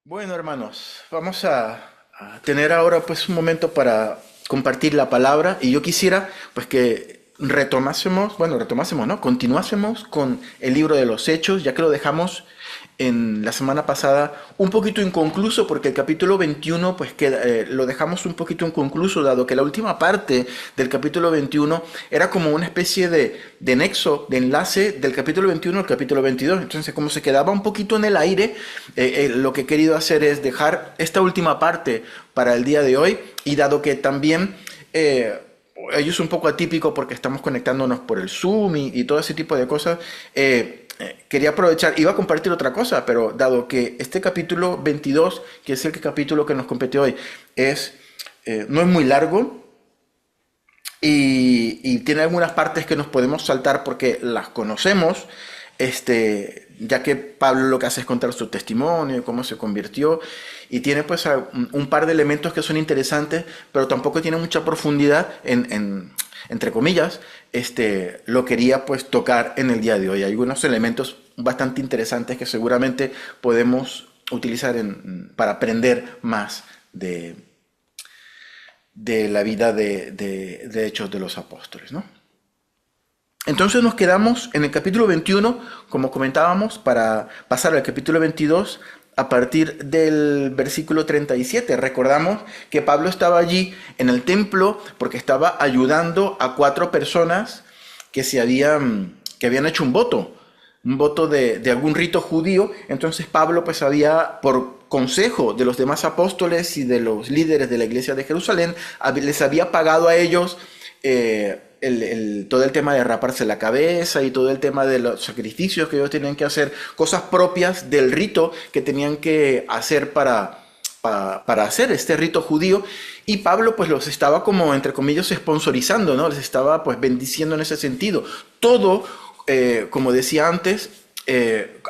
Bueno, hermanos, vamos a tener ahora pues un momento para compartir la palabra y yo quisiera pues que retomásemos, ¿no? Continuásemos con el libro de los Hechos, ya que lo dejamos en la semana pasada un poquito inconcluso porque el capítulo 21 pues lo dejamos un poquito inconcluso dado que la última parte del capítulo 21 era como una especie de nexo, de enlace del capítulo 21 al capítulo 22. Entonces como se quedaba un poquito en el aire, lo que he querido hacer es dejar esta última parte para el día de hoy y dado que también... ello es un poco atípico porque estamos conectándonos por el Zoom y todo ese tipo de cosas. Quería aprovechar, iba a compartir otra cosa, pero dado que este capítulo 22, que es el capítulo que nos compete hoy, no es muy largo y tiene algunas partes que nos podemos saltar porque las conocemos, ya que Pablo lo que hace es contar su testimonio, cómo se convirtió, y tiene pues un par de elementos que son interesantes, pero tampoco tiene mucha profundidad entre comillas, lo quería pues tocar en el día de hoy. Hay algunos elementos bastante interesantes que seguramente podemos utilizar para aprender más de la vida de Hechos de los Apóstoles, ¿no? Entonces nos quedamos en el capítulo 21, como comentábamos, para pasar al capítulo 22 a partir del versículo 37. Recordamos que Pablo estaba allí en el templo porque estaba ayudando a cuatro personas que habían hecho un voto de algún rito judío. Entonces Pablo pues había, por consejo de los demás apóstoles y de los líderes de la iglesia de Jerusalén, les había pagado a ellos todo el tema de raparse la cabeza y todo el tema de los sacrificios que ellos tenían que hacer, cosas propias del rito que tenían que hacer para hacer este rito judío. Y Pablo pues los estaba como, entre comillas, sponsorizando, ¿no? Les estaba pues bendiciendo en ese sentido. Todo, como decía antes,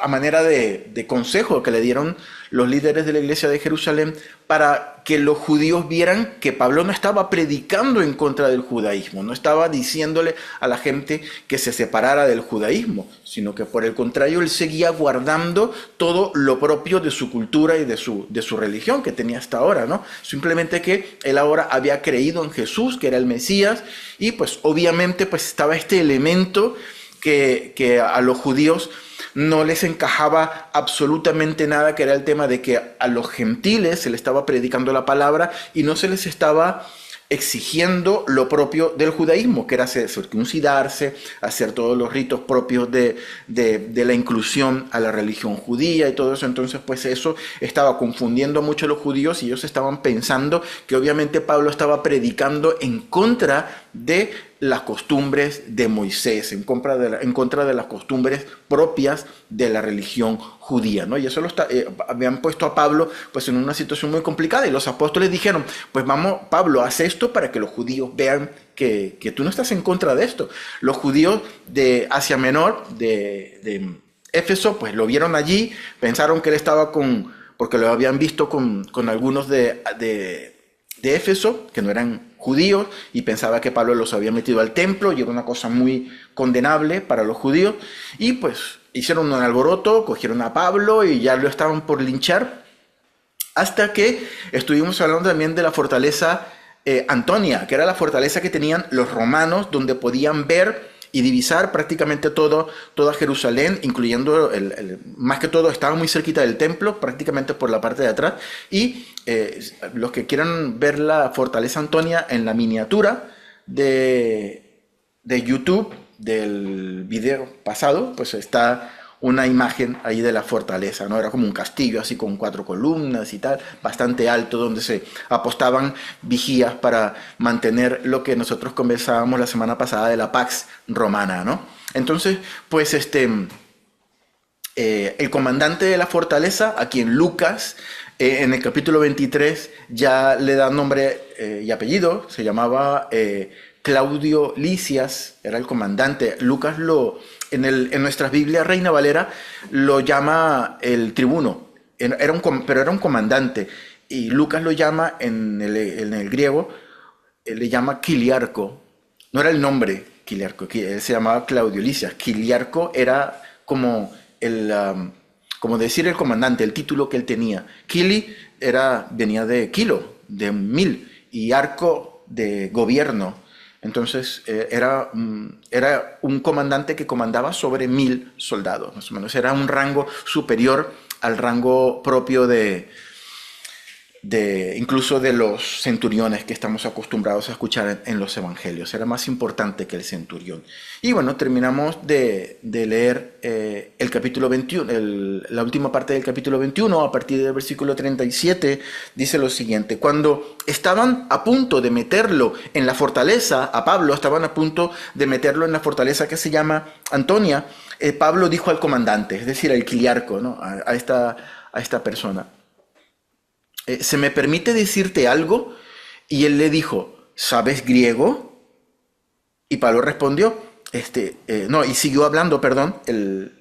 a manera de consejo que le dieron los líderes de la iglesia de Jerusalén para que los judíos vieran que Pablo no estaba predicando en contra del judaísmo, no estaba diciéndole a la gente que se separara del judaísmo, sino que por el contrario él seguía guardando todo lo propio de su cultura y de su religión que tenía hasta ahora, ¿no? Simplemente que él ahora había creído en Jesús, que era el Mesías, y pues obviamente pues estaba este elemento que a los judíos no les encajaba absolutamente nada, que era el tema de que a los gentiles se les estaba predicando la palabra y no se les estaba exigiendo lo propio del judaísmo, que era circuncidarse, hacer todos los ritos propios de la inclusión a la religión judía y todo eso. Entonces, pues eso estaba confundiendo mucho a los judíos y ellos estaban pensando que obviamente Pablo estaba predicando en contra de las costumbres de Moisés, en contra de las costumbres propias de la religión judía, ¿no? Y eso habían puesto a Pablo pues en una situación muy complicada y los apóstoles dijeron, pues vamos, Pablo, haz esto para que los judíos vean que tú no estás en contra de esto. Los judíos de Asia Menor, de Éfeso, pues lo vieron allí, pensaron que él estaba porque lo habían visto con algunos de Éfeso, que no eran judíos, y pensaba que Pablo los había metido al templo, y era una cosa muy condenable para los judíos, y pues hicieron un alboroto, cogieron a Pablo y ya lo estaban por linchar, hasta que estuvimos hablando también de la fortaleza Antonia, que era la fortaleza que tenían los romanos, donde podían ver y divisar prácticamente toda Jerusalén, incluyendo, más que todo, estaba muy cerquita del templo, prácticamente por la parte de atrás, y los que quieran ver la fortaleza Antonia en la miniatura de YouTube del video pasado, pues está una imagen ahí de la fortaleza, ¿no? Era como un castillo así con cuatro columnas y tal, bastante alto, donde se apostaban vigías para mantener lo que nosotros conversábamos la semana pasada de la Pax Romana, ¿no? Entonces, pues el comandante de la fortaleza, a quien Lucas en el capítulo 23 ya le da nombre y apellido, se llamaba Claudio Lisias, era el comandante. Lucas en nuestras Biblias Reina Valera lo llama el tribuno, pero era un comandante. Y Lucas lo llama en el griego, le llama Kiliarco. No era el nombre Kiliarco, él se llamaba Claudio Lisias. Kiliarco era como como decir el comandante, el título que él tenía. Kili venía de kilo, de 1000, y arco de gobierno. Entonces era un comandante que comandaba sobre 1000 soldados, más o menos. Era un rango superior al rango propio incluso de los centuriones que estamos acostumbrados a escuchar en los evangelios. Era más importante que el centurión. Y bueno, terminamos de leer el capítulo 21, la última parte del capítulo 21, a partir del versículo 37, dice lo siguiente: cuando estaban a punto de meterlo en la fortaleza, a Pablo estaban a punto de meterlo en la fortaleza que se llama Antonia, Pablo dijo al comandante, es decir, al quiliarco, ¿no? a esta persona: ¿se me permite decirte algo? Y él le dijo: ¿sabes griego? Y Pablo respondió, y siguió hablando, perdón, el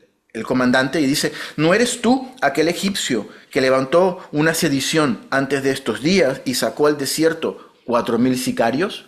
comandante, y dice: ¿no eres tú aquel egipcio que levantó una sedición antes de estos días y sacó al desierto 4000 sicarios?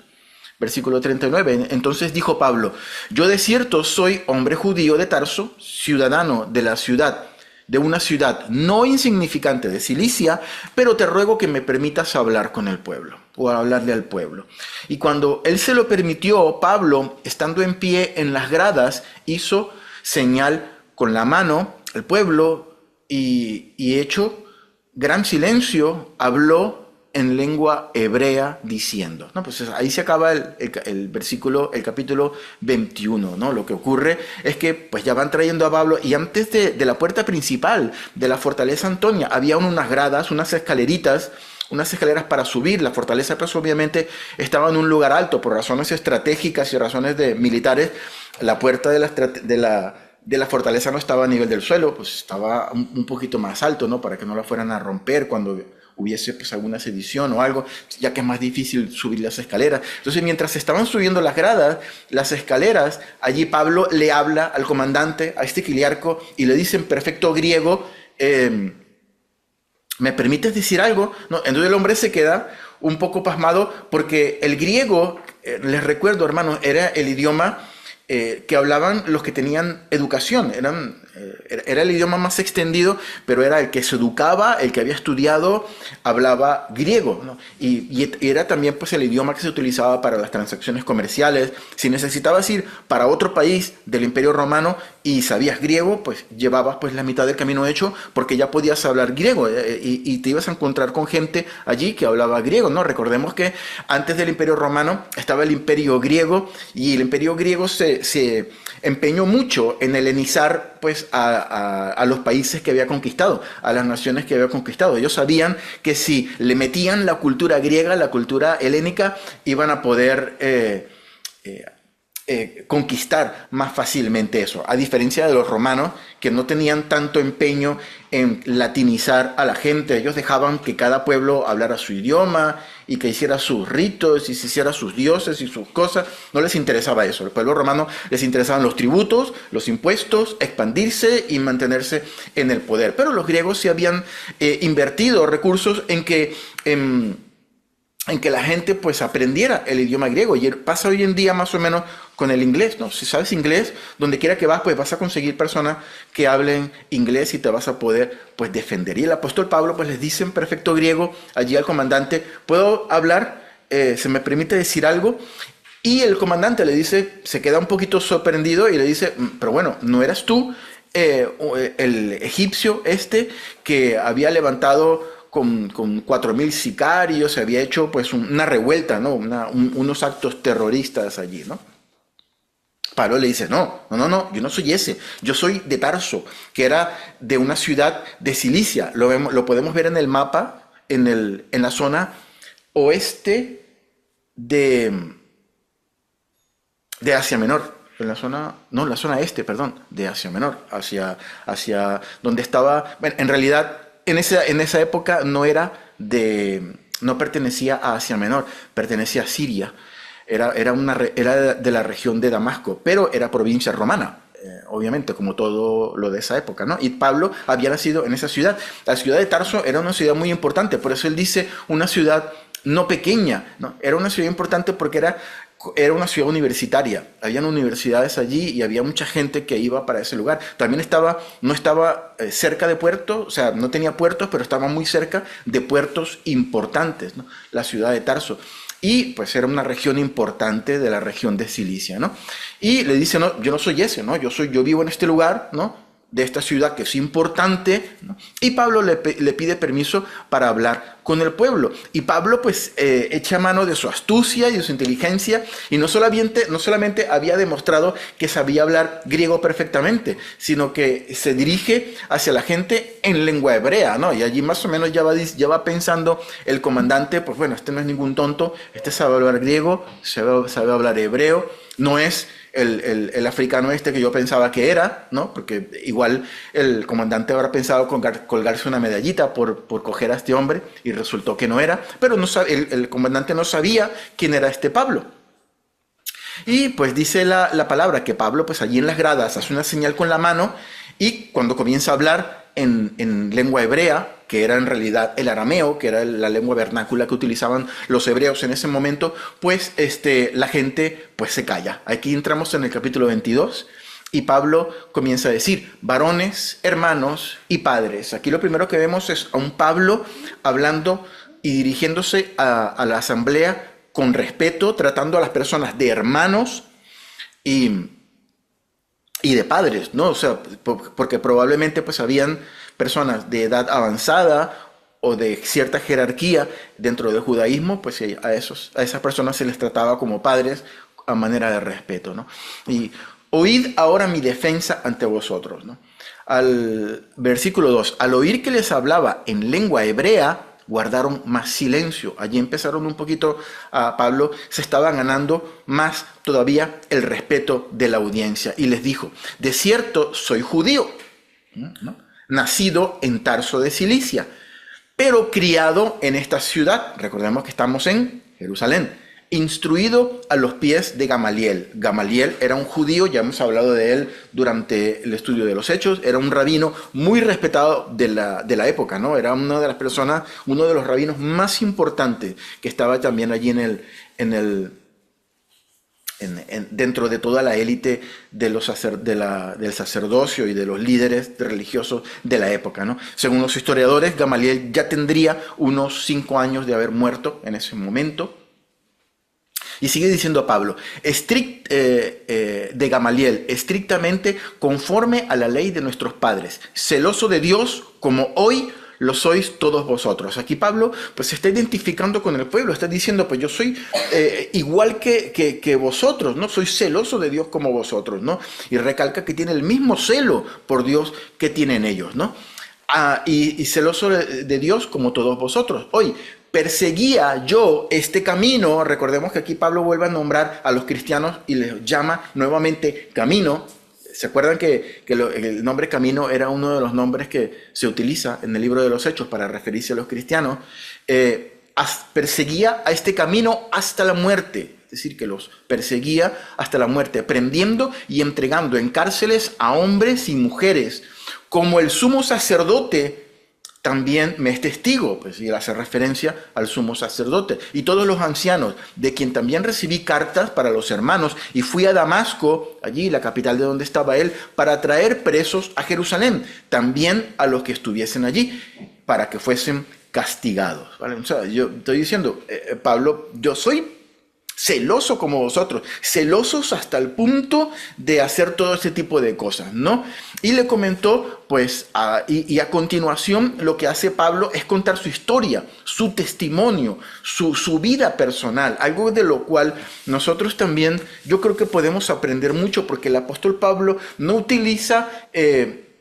Versículo 39. Entonces dijo Pablo: yo de cierto soy hombre judío de Tarso, ciudadano de una ciudad no insignificante de Cilicia, pero te ruego que me permitas hablar con el pueblo, o hablarle al pueblo. Y cuando él se lo permitió, Pablo, estando en pie en las gradas, hizo señal con la mano al pueblo, y hecho gran silencio, habló en lengua hebrea diciendo, ¿no? Pues ahí se acaba el versículo, el capítulo 21, ¿no? Lo que ocurre es que pues ya van trayendo a Pablo, y antes de la puerta principal de la fortaleza Antonia había unas gradas, unas escaleras para subir. La fortaleza pues obviamente estaba en un lugar alto por razones estratégicas y razones militares. La puerta de la fortaleza no estaba a nivel del suelo, pues estaba un poquito más alto, ¿no? Para que no la fueran a romper cuando hubiese pues alguna sedición o algo, ya que es más difícil subir las escaleras. Entonces, mientras estaban subiendo las gradas, las escaleras, allí Pablo le habla al comandante, a este quiliarco, y le dice en perfecto griego: ¿me permites decir algo? No, entonces el hombre se queda un poco pasmado, porque el griego, les recuerdo, hermanos, era el idioma que hablaban los que tenían educación. Era el idioma más extendido, pero era el que se educaba, el que había estudiado, hablaba griego, ¿no? Y era también pues el idioma que se utilizaba para las transacciones comerciales. Si necesitabas ir para otro país del Imperio Romano y sabías griego, pues llevabas pues la mitad del camino hecho, porque ya podías hablar griego, y te ibas a encontrar con gente allí que hablaba griego, ¿no? Recordemos que antes del Imperio Romano estaba el Imperio Griego, y el Imperio Griego se empeñó mucho en helenizar pues a los países que había conquistado, a las naciones que había conquistado. Ellos sabían que si le metían la cultura griega, la cultura helénica, iban a poder conquistar más fácilmente eso, a diferencia de los romanos, que no tenían tanto empeño en latinizar a la gente. Ellos dejaban que cada pueblo hablara su idioma y que hiciera sus ritos y se hiciera sus dioses y sus cosas. No les interesaba eso. Al pueblo romano les interesaban los tributos, los impuestos, expandirse y mantenerse en el poder. Pero los griegos sí habían invertido recursos en que la gente pues aprendiera el idioma griego. Y pasa hoy en día más o menos con el inglés, ¿no? Si sabes inglés, donde quiera que vas, pues vas a conseguir personas que hablen inglés y te vas a poder pues defender. Y el apóstol Pablo pues les dice en perfecto griego allí al comandante: ¿puedo hablar? ¿Se me permite decir algo? Y el comandante le dice, se queda un poquito sorprendido y le dice: pero bueno, ¿no eras tú el egipcio que había levantado con 4000 sicarios, se había hecho pues una revuelta, ¿no? Unos actos terroristas allí, ¿no? Pablo le dice: no, yo no soy ese, yo soy de Tarso, que era de una ciudad de Cilicia. Lo podemos ver en el mapa, en la zona oeste de Asia Menor. En la zona este, perdón, de Asia Menor, hacia donde estaba. Bueno, en realidad, en esa época no pertenecía a Asia Menor, pertenecía a Siria. Era de la región de Damasco, pero era provincia romana, obviamente, como todo lo de esa época, ¿no? Y Pablo había nacido en esa ciudad. La ciudad de Tarso era una ciudad muy importante, por eso él dice una ciudad no pequeña, ¿no? Era una ciudad importante porque era era una ciudad universitaria, habían universidades allí y había mucha gente que iba para ese lugar. También no estaba cerca de puertos, o sea, no tenía puertos, pero estaba muy cerca de puertos importantes, ¿no? La ciudad de Tarso. Y pues era una región importante de la región de Cilicia, ¿no? Y le dice, no, yo no soy ese, ¿no? Yo vivo en este lugar, ¿no? De esta ciudad que es importante, ¿no? Y Pablo le pide permiso para hablar con el pueblo. Y Pablo pues echa mano de su astucia y de su inteligencia, y no solamente había demostrado que sabía hablar griego perfectamente, sino que se dirige hacia la gente en lengua hebrea, ¿no? Y allí más o menos ya va pensando el comandante, pues bueno, este no es ningún tonto, este sabe hablar griego, sabe hablar hebreo, no es el africano este que yo pensaba que era, ¿no? Porque igual el comandante habrá pensado colgarse una medallita por coger a este hombre, y resultó que no era, pero el comandante no sabía quién era este Pablo. Y pues dice la palabra que Pablo pues allí en las gradas hace una señal con la mano, y cuando comienza a hablar en lengua hebrea, que era en realidad el arameo, que era la lengua vernácula que utilizaban los hebreos en ese momento, pues la gente pues se calla. Aquí entramos en el capítulo 22 y Pablo comienza a decir, varones, hermanos y padres. Aquí lo primero que vemos es a un Pablo hablando y dirigiéndose a la asamblea con respeto, tratando a las personas de hermanos y de padres, ¿no? O sea, porque probablemente pues habían personas de edad avanzada o de cierta jerarquía dentro del judaísmo, pues a esas personas se les trataba como padres a manera de respeto, ¿no? Y oíd ahora mi defensa ante vosotros, ¿no? Al versículo 2, al oír que les hablaba en lengua hebrea, guardaron más silencio. Allí empezaron un poquito a Pablo, se estaba ganando más todavía el respeto de la audiencia. Y les dijo, de cierto soy judío, ¿no? Nacido en Tarso de Cilicia, pero criado en esta ciudad. Recordemos que estamos en Jerusalén. Instruido a los pies de Gamaliel. Gamaliel era un judío, ya hemos hablado de él durante el estudio de los Hechos, era un rabino muy respetado de la época, ¿no? Era una de las personas, uno de los rabinos más importantes que estaba también allí dentro de toda la élite del sacerdocio y de los líderes religiosos de la época, ¿no? Según los historiadores, Gamaliel ya tendría unos 5 años de haber muerto en ese momento. Y sigue diciendo Pablo, de Gamaliel, estrictamente conforme a la ley de nuestros padres, celoso de Dios como hoy lo sois todos vosotros. Aquí Pablo pues se está identificando con el pueblo, está diciendo, pues yo soy igual que vosotros, ¿no? Soy celoso de Dios como vosotros, ¿no? Y recalca que tiene el mismo celo por Dios que tienen ellos, ¿no? Y celoso de Dios como todos vosotros. Hoy, perseguía yo este camino. Recordemos que aquí Pablo vuelve a nombrar a los cristianos y les llama nuevamente camino. ¿Se acuerdan que el nombre camino era uno de los nombres que se utiliza en el libro de los Hechos para referirse a los cristianos? Perseguía a este camino hasta la muerte. Es decir, que los perseguía hasta la muerte, prendiendo y entregando en cárceles a hombres y mujeres, como el sumo sacerdote también me es testigo, pues, y hace referencia al sumo sacerdote, y todos los ancianos, de quien también recibí cartas para los hermanos, y fui a Damasco, allí la capital de donde estaba él, para traer presos a Jerusalén, también a los que estuviesen allí, para que fuesen castigados. ¿Vale? O sea, yo estoy diciendo, Pablo, yo soy celoso como vosotros, celosos hasta el punto de hacer todo ese tipo de cosas, ¿no? Y le comentó, pues, y a continuación lo que hace Pablo es contar su historia, su testimonio, su vida personal, algo de lo cual nosotros también, yo creo que podemos aprender mucho, porque el apóstol Pablo no utiliza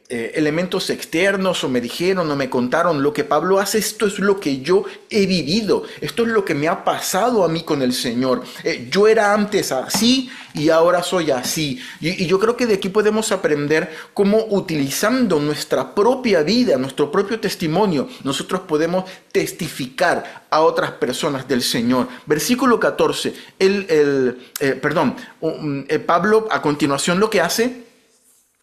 elementos externos o me dijeron o me contaron. Lo que Pablo hace, esto es lo que yo he vivido, esto es lo que me ha pasado a mí con el Señor. Yo era antes así y ahora soy así. Y yo creo que de aquí podemos aprender cómo, utilizando nuestra propia vida, nuestro propio testimonio, nosotros podemos testificar a otras personas del Señor. Versículo 14, Pablo a continuación lo que hace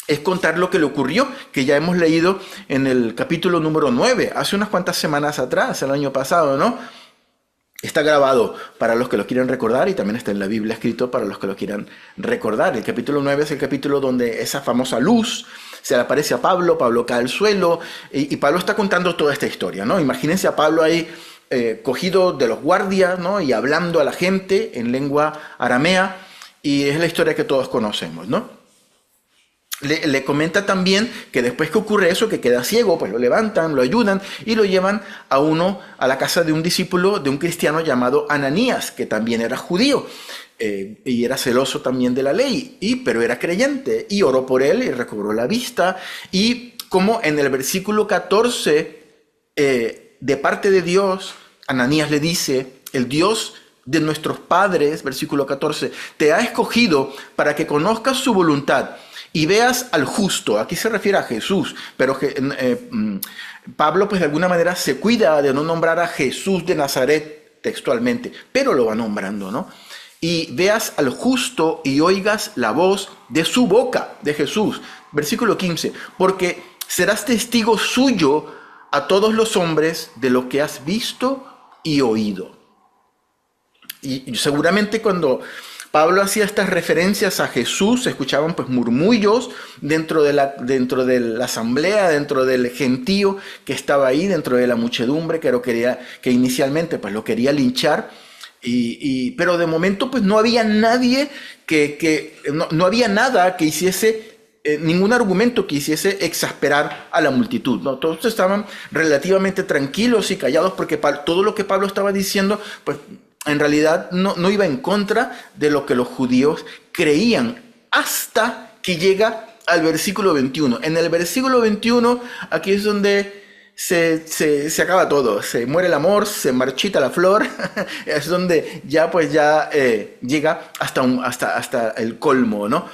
es contar lo que le ocurrió, que ya hemos leído en el capítulo número 9, hace unas cuantas semanas atrás, el año pasado, ¿no? Está grabado para los que lo quieran recordar y también está en la Biblia escrito para los que lo quieran recordar. El capítulo 9 es el capítulo donde esa famosa luz se le aparece a Pablo, Pablo cae al suelo y Pablo está contando toda esta historia, ¿no? Imagínense a Pablo ahí cogido de los guardias, ¿no? Y hablando a la gente en lengua aramea, y es la historia que todos conocemos, ¿no? Le comenta también que después que ocurre eso, que queda ciego, pues lo levantan, lo ayudan y lo llevan a la casa de un discípulo, de un cristiano llamado Ananías, que también era judío y era celoso también de la ley, pero era creyente y oró por él y recobró la vista. Y como en el versículo 14, de parte de Dios, Ananías le dice, el Dios de nuestros padres, versículo 14, te ha escogido para que conozcas su voluntad y veas al justo. Aquí se refiere a Jesús, pero Pablo pues de alguna manera se cuida de no nombrar a Jesús de Nazaret textualmente, pero lo va nombrando, ¿no? Y veas al justo y oigas la voz de su boca, de Jesús. Versículo 15, porque serás testigo suyo a todos los hombres de lo que has visto y oído. Y seguramente cuando Pablo hacía estas referencias a Jesús, se escuchaban pues murmullos dentro de la asamblea, dentro del gentío que estaba ahí, dentro de la muchedumbre que inicialmente pues lo quería linchar, pero de momento pues no había nadie no había nada que hiciese, ningún argumento que hiciese exasperar a la multitud, ¿no? Todos estaban relativamente tranquilos y callados porque todo lo que Pablo estaba diciendo pues en realidad no iba en contra de lo que los judíos creían, hasta que llega al versículo 21. En el versículo 21, aquí es donde se acaba todo, se muere el amor, se marchita la flor, es donde ya llega hasta el colmo, ¿no?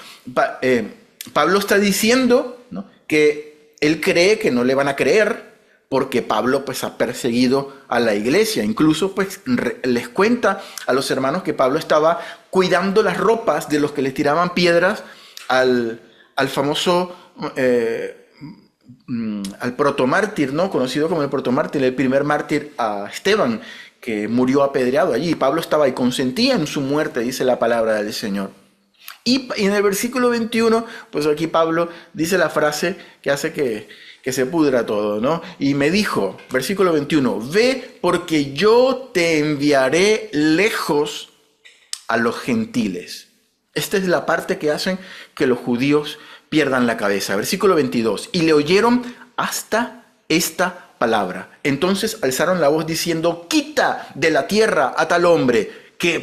Pablo está diciendo, ¿no?, que él cree que no le van a creer, porque Pablo pues ha perseguido a la iglesia. Incluso pues les cuenta a los hermanos que Pablo estaba cuidando las ropas de los que les tiraban piedras al famoso, al protomártir, ¿no? Conocido como el protomártir, el primer mártir a Esteban, que murió apedreado allí. Pablo estaba ahí, consentía en su muerte, dice la palabra del Señor. Y en el versículo 21, pues aquí Pablo dice la frase que hace que se pudra todo, ¿no? Y me dijo, versículo 21, ve porque yo te enviaré lejos a los gentiles. Esta es la parte que hacen que los judíos pierdan la cabeza. Versículo 22, y le oyeron hasta esta palabra. Entonces alzaron la voz diciendo, quita de la tierra a tal hombre,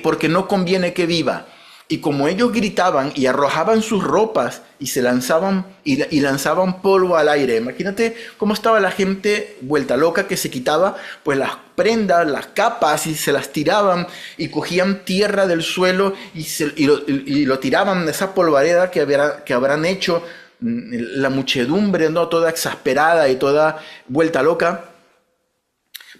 porque no conviene que viva. Y como ellos gritaban y arrojaban sus ropas y se lanzaban y lanzaban polvo al aire, imagínate cómo estaba la gente vuelta loca, que se quitaba pues las prendas, las capas, y se las tiraban y cogían tierra del suelo y lo tiraban de esa polvareda que habrán hecho la muchedumbre, ¿no?, toda exasperada y toda vuelta loca.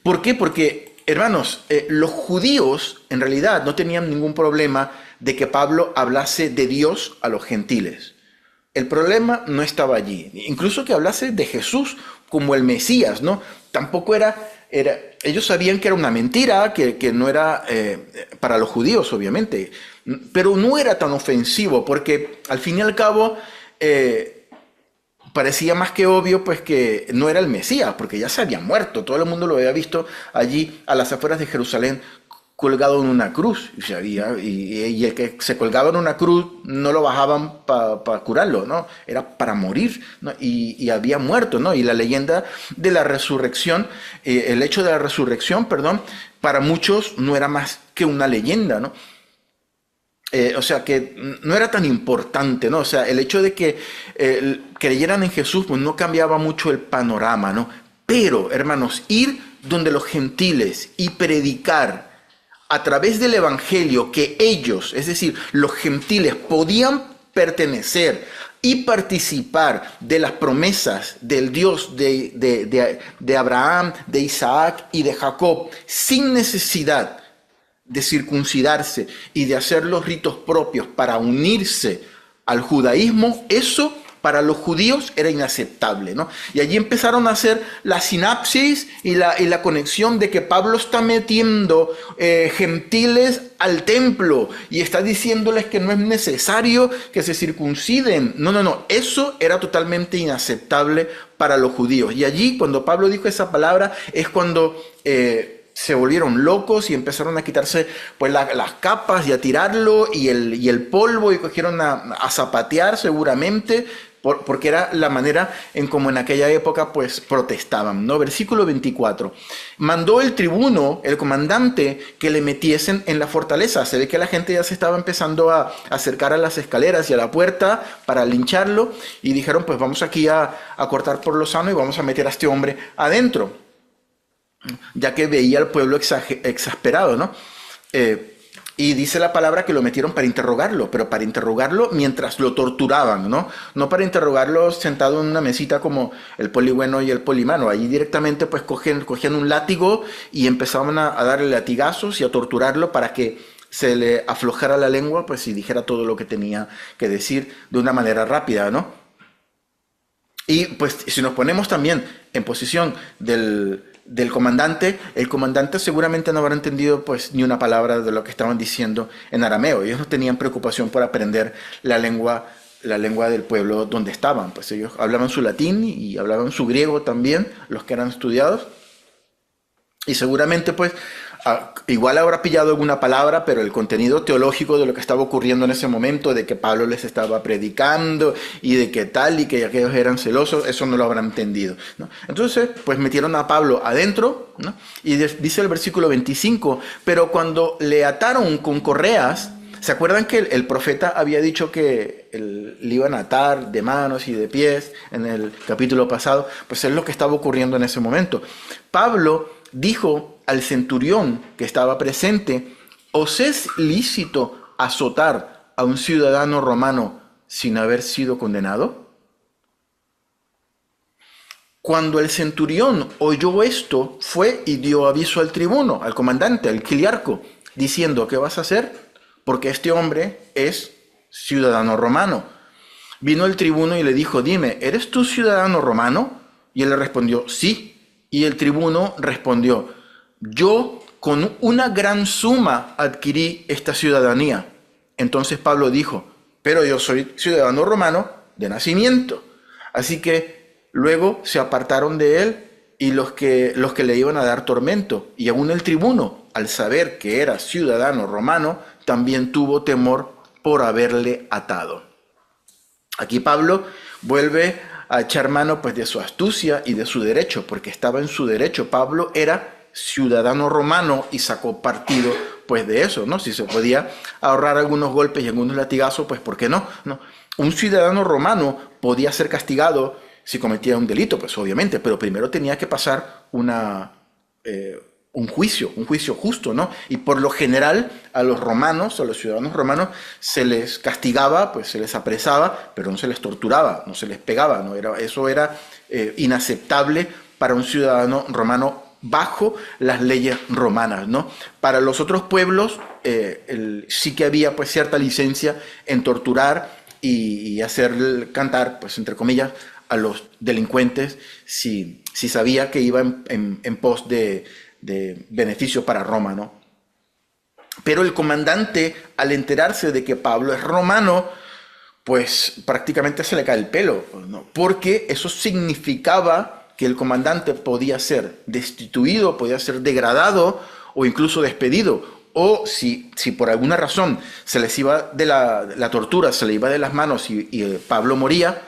¿Por qué? Porque, hermanos, los judíos en realidad no tenían ningún problema de que Pablo hablase de Dios a los gentiles. El problema no estaba allí. Incluso que hablase de Jesús como el Mesías, ¿no? Tampoco era ellos sabían que era una mentira, que no era para los judíos, obviamente, pero no era tan ofensivo, porque al fin y al cabo parecía más que obvio pues que no era el Mesías, porque ya se había muerto, todo el mundo lo había visto allí a las afueras de Jerusalén, colgado en una cruz, y el que se colgaba en una cruz no lo bajaban para curarlo, ¿no? Era para morir, ¿no? Y había muerto, ¿no? Y la leyenda de la resurrección, el hecho de la resurrección, perdón, para muchos no era más que una leyenda, ¿no? O sea, que no era tan importante, ¿no? O sea, el hecho de que creyeran en Jesús, pues no cambiaba mucho el panorama, ¿no? Pero, hermanos, ir donde los gentiles y predicar a través del evangelio que ellos, es decir, los gentiles, podían pertenecer y participar de las promesas del Dios de Abraham, de Isaac y de Jacob, sin necesidad de circuncidarse y de hacer los ritos propios para unirse al judaísmo, eso para los judíos era inaceptable, ¿no? Y allí empezaron a hacer la sinapsis y la conexión de que Pablo está metiendo gentiles al templo y está diciéndoles que no es necesario que se circunciden. No, eso era totalmente inaceptable para los judíos. Y allí, cuando Pablo dijo esa palabra, es cuando se volvieron locos y empezaron a quitarse pues las capas y a tirarlo y el polvo y cogieron a zapatear seguramente, porque era la manera en como en aquella época pues protestaban, ¿no? Versículo 24. Mandó el tribuno, el comandante, que le metiesen en la fortaleza. Se ve que la gente ya se estaba empezando a acercar a las escaleras y a la puerta para lincharlo y dijeron pues vamos aquí a cortar por lo sano y vamos a meter a este hombre adentro, ya que veía al pueblo exasperado, ¿no? Y dice la palabra que lo metieron para interrogarlo, pero para interrogarlo mientras lo torturaban, ¿no? No para interrogarlo sentado en una mesita como el poli bueno y el poli malo. Allí directamente pues cogían un látigo y empezaban a darle latigazos y a torturarlo para que se le aflojara la lengua, pues y dijera todo lo que tenía que decir de una manera rápida, ¿no? Y pues si nos ponemos también en posición del comandante, el comandante seguramente no habrá entendido pues ni una palabra de lo que estaban diciendo en arameo. Ellos no tenían preocupación por aprender la lengua del pueblo donde estaban. Pues ellos hablaban su latín y hablaban su griego también, los que eran estudiados. Y seguramente pues igual habrá pillado alguna palabra, pero el contenido teológico de lo que estaba ocurriendo en ese momento, de que Pablo les estaba predicando y de que tal y que aquellos eran celosos, eso no lo habrán entendido, ¿no? Entonces, pues metieron a Pablo adentro, ¿no? Y dice el versículo 25, pero cuando le ataron con correas, ¿se acuerdan que el profeta había dicho que le iban a atar de manos y de pies en el capítulo pasado? Pues es lo que estaba ocurriendo en ese momento. Pablo dijo al centurión que estaba presente: ¿os es lícito azotar a un ciudadano romano sin haber sido condenado? Cuando el centurión oyó esto, fue y dio aviso al tribuno, al comandante, al quiliarco, diciendo: ¿qué vas a hacer? Porque este hombre es ciudadano romano. Vino el tribuno y le dijo: dime, ¿eres tú ciudadano romano? Y él le respondió: sí. Y el tribuno respondió: yo con una gran suma adquirí esta ciudadanía. Entonces Pablo dijo: pero yo soy ciudadano romano de nacimiento. Así que luego se apartaron de él y los que le iban a dar tormento. Y aún el tribuno, al saber que era ciudadano romano, también tuvo temor por haberle atado. Aquí Pablo vuelve a echar mano pues de su astucia y de su derecho, porque estaba en su derecho. Pablo era ciudadano romano y sacó partido pues de eso, ¿no? Si se podía ahorrar algunos golpes y algunos latigazos, pues ¿por qué no? ¿No? Un ciudadano romano podía ser castigado si cometía un delito, pues obviamente, pero primero tenía que pasar un juicio justo, ¿no? Y por lo general a los romanos, a los ciudadanos romanos, se les castigaba, pues se les apresaba, pero no se les torturaba, no se les pegaba, ¿no? Eso era inaceptable para un ciudadano romano bajo las leyes romanas, ¿no? Para los otros pueblos sí que había pues cierta licencia en torturar y hacer cantar, pues entre comillas, a los delincuentes si sabía que iba en pos de beneficio para Roma, ¿no? Pero el comandante, al enterarse de que Pablo es romano, pues prácticamente se le cae el pelo, ¿no? Porque eso significaba que el comandante podía ser destituido, podía ser degradado o incluso despedido. O si por alguna razón se les iba de la tortura, se le iba de las manos y Pablo moría,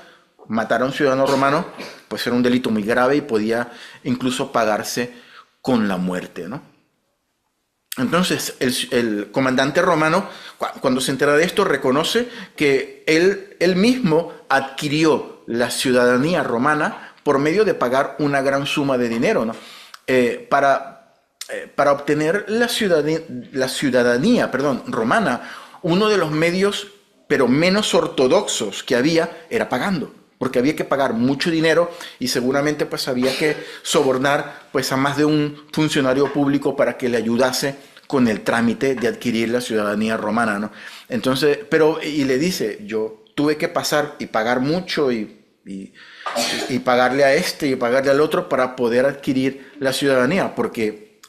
matar a un ciudadano romano, pues era un delito muy grave y podía incluso pagarse con la muerte, ¿no? Entonces el comandante romano, cuando se entera de esto, reconoce que él mismo adquirió la ciudadanía romana por medio de pagar una gran suma de dinero, ¿no? Para obtener la ciudadanía romana, uno de los medios, pero menos ortodoxos que había, era pagando. Porque había que pagar mucho dinero y seguramente pues había que sobornar pues a más de un funcionario público para que le ayudase con el trámite de adquirir la ciudadanía romana, ¿no? Entonces, y le dice: yo tuve que pasar y pagar mucho y pagarle a este y pagarle al otro para poder adquirir la ciudadanía, porque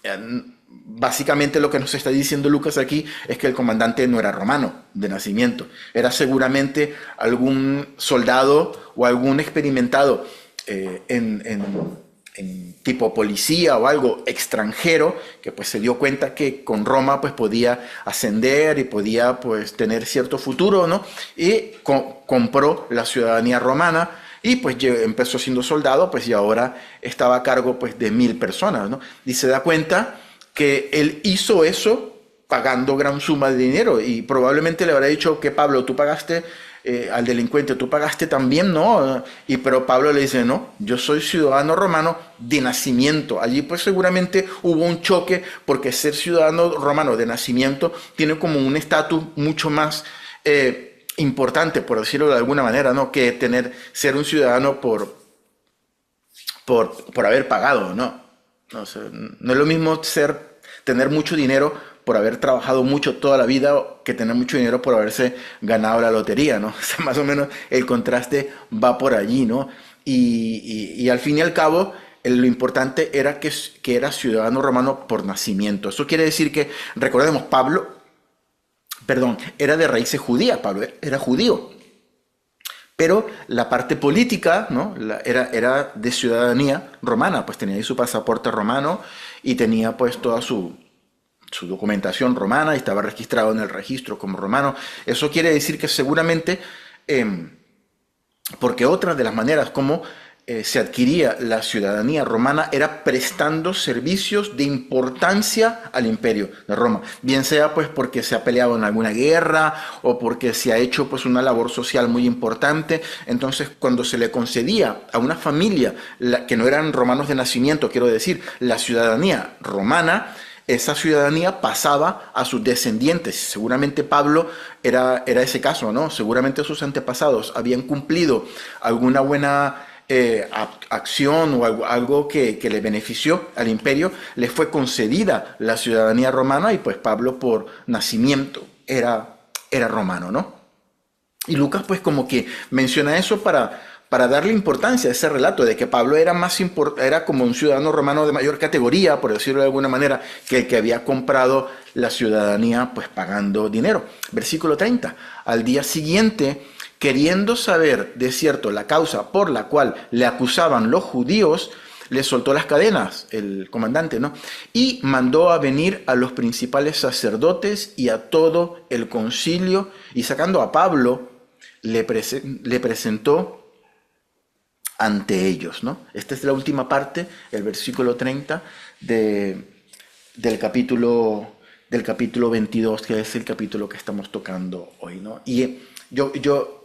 básicamente lo que nos está diciendo Lucas aquí es que el comandante no era romano de nacimiento, era seguramente algún soldado o algún experimentado en tipo policía o algo extranjero, que pues se dio cuenta que con Roma pues podía ascender y podía pues tener cierto futuro, ¿no? Y compró la ciudadanía romana y pues empezó siendo soldado, pues y ahora estaba a cargo pues de 1000 personas, ¿no? Y se da cuenta que él hizo eso pagando gran suma de dinero y probablemente le habrá dicho que Pablo, tú pagaste al delincuente, tú pagaste también, ¿no? Pero Pablo le dice, no, yo soy ciudadano romano de nacimiento. Allí pues seguramente hubo un choque porque ser ciudadano romano de nacimiento tiene como un estatus mucho más importante, por decirlo de alguna manera, ¿no? Que ser un ciudadano por haber pagado, ¿no? No sé, no es lo mismo tener mucho dinero por haber trabajado mucho toda la vida que tener mucho dinero por haberse ganado la lotería, ¿no? O sea, más o menos el contraste va por allí, ¿no? Y al fin y al cabo, lo importante era que era ciudadano romano por nacimiento. Eso quiere decir que, recordemos, era de raíces judías, Pablo era judío. Pero la parte política, ¿no? Era de ciudadanía romana, pues tenía ahí su pasaporte romano y tenía pues toda su documentación romana y estaba registrado en el registro como romano. Eso quiere decir que seguramente, porque otra de las maneras como se adquiría la ciudadanía romana era prestando servicios de importancia al imperio de Roma, bien sea pues porque se ha peleado en alguna guerra o porque se ha hecho pues una labor social muy importante. Entonces cuando se le concedía a una familia que no eran romanos de nacimiento, quiero decir, la ciudadanía romana, esa ciudadanía pasaba a sus descendientes. Seguramente Pablo era ese caso, ¿no? Seguramente sus antepasados habían cumplido alguna buena acción o algo que le benefició al imperio, le fue concedida la ciudadanía romana y pues Pablo por nacimiento era romano, ¿no? Y Lucas pues como que menciona eso para darle importancia a ese relato de que Pablo era como un ciudadano romano de mayor categoría, por decirlo de alguna manera, que el que había comprado la ciudadanía pues pagando dinero. Versículo 30. Al día siguiente, queriendo saber de cierto la causa por la cual le acusaban los judíos, le soltó las cadenas, el comandante, ¿no? Y mandó a venir a los principales sacerdotes y a todo el concilio, y sacando a Pablo, le presentó ante ellos, ¿no? Esta es la última parte, el versículo 30 del capítulo 22, que es el capítulo que estamos tocando hoy, ¿no? Y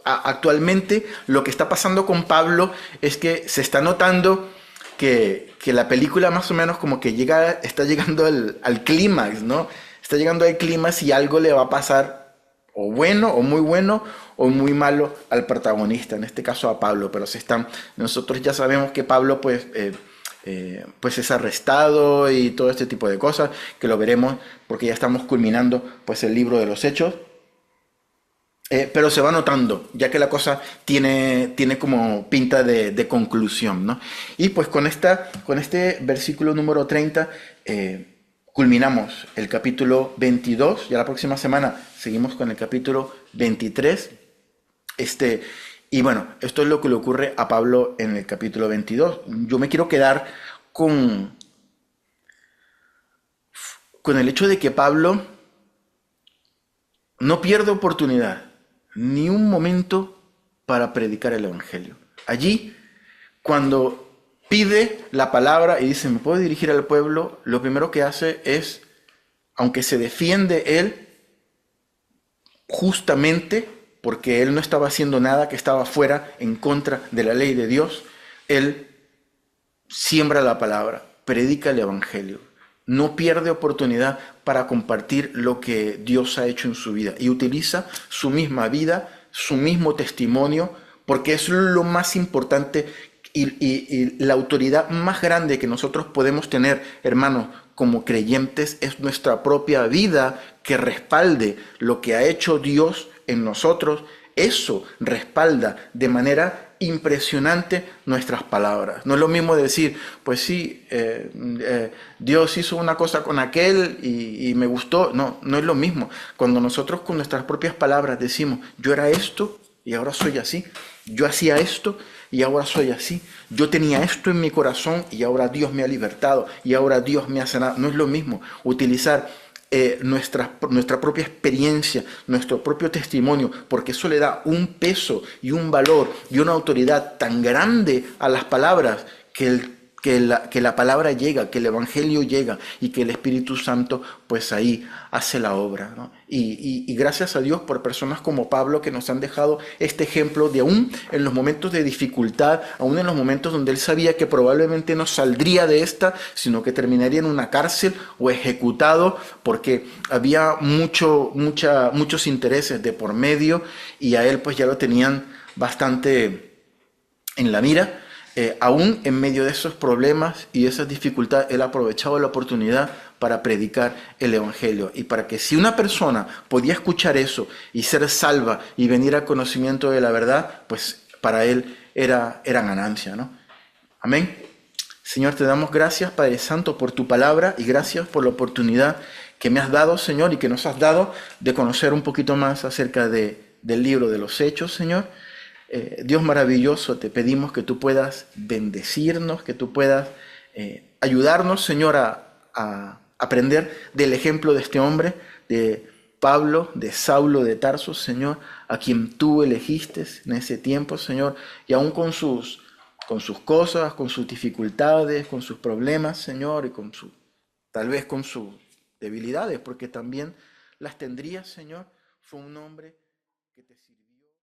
actualmente lo que está pasando con Pablo es que se está notando que la película más o menos como que está llegando al clímax, ¿no? Está llegando al clímax y algo le va a pasar o bueno, o muy malo al protagonista, en este caso a Pablo, pero nosotros ya sabemos que Pablo pues es arrestado y todo este tipo de cosas, que lo veremos porque ya estamos culminando pues el libro de los Hechos, pero se va notando, ya que la cosa tiene como pinta de conclusión, ¿no? Y pues con este versículo número 30, culminamos el capítulo 22, ya la próxima semana seguimos con el capítulo 23. Y bueno, esto es lo que le ocurre a Pablo en el capítulo 22. Yo me quiero quedar con el hecho de que Pablo no pierde oportunidad, ni un momento para predicar el Evangelio. Allí, cuando pide la palabra y dice, ¿me puedo dirigir al pueblo? Lo primero que hace es, aunque se defiende él, justamente porque él no estaba haciendo nada que estaba fuera, en contra de la ley de Dios, él siembra la palabra, predica el Evangelio, no pierde oportunidad para compartir lo que Dios ha hecho en su vida y utiliza su misma vida, su mismo testimonio, porque es lo más importante y la autoridad más grande que nosotros podemos tener, hermanos, como creyentes, es nuestra propia vida que respalde lo que ha hecho Dios en nosotros, eso respalda de manera impresionante nuestras palabras. No es lo mismo decir, pues sí, Dios hizo una cosa con aquel y me gustó. No, no es lo mismo. Cuando nosotros con nuestras propias palabras decimos, yo era esto y ahora soy así. Yo hacía esto y ahora soy así. Yo tenía esto en mi corazón y ahora Dios me ha libertado y ahora Dios me ha sanado. No es lo mismo utilizar nuestra propia experiencia, nuestro propio testimonio, porque eso le da un peso y un valor y una autoridad tan grande a las palabras que la palabra llega, que el Evangelio llega y que el Espíritu Santo pues ahí hace la obra, ¿no? Y gracias a Dios por personas como Pablo que nos han dejado este ejemplo de aún en los momentos de dificultad, aún en los momentos donde él sabía que probablemente no saldría de esta, sino que terminaría en una cárcel o ejecutado porque había muchos intereses de por medio y a él pues ya lo tenían bastante en la mira. Aún en medio de esos problemas y esas dificultades, él ha aprovechado la oportunidad para predicar el Evangelio. Y para que si una persona podía escuchar eso y ser salva y venir al conocimiento de la verdad, pues para él era ganancia, ¿no? Amén. Señor, te damos gracias, Padre Santo, por tu palabra y gracias por la oportunidad que me has dado, Señor, y que nos has dado de conocer un poquito más acerca del libro de los Hechos, Señor. Dios maravilloso, te pedimos que tú puedas bendecirnos, que tú puedas ayudarnos, Señor, a aprender del ejemplo de este hombre, de Pablo, de Saulo de Tarso, Señor, a quien tú elegiste en ese tiempo, Señor, y aún con sus cosas, con sus dificultades, con sus problemas, Señor, y tal vez con sus debilidades, porque también las tendría, Señor, fue un hombre que te sirvió.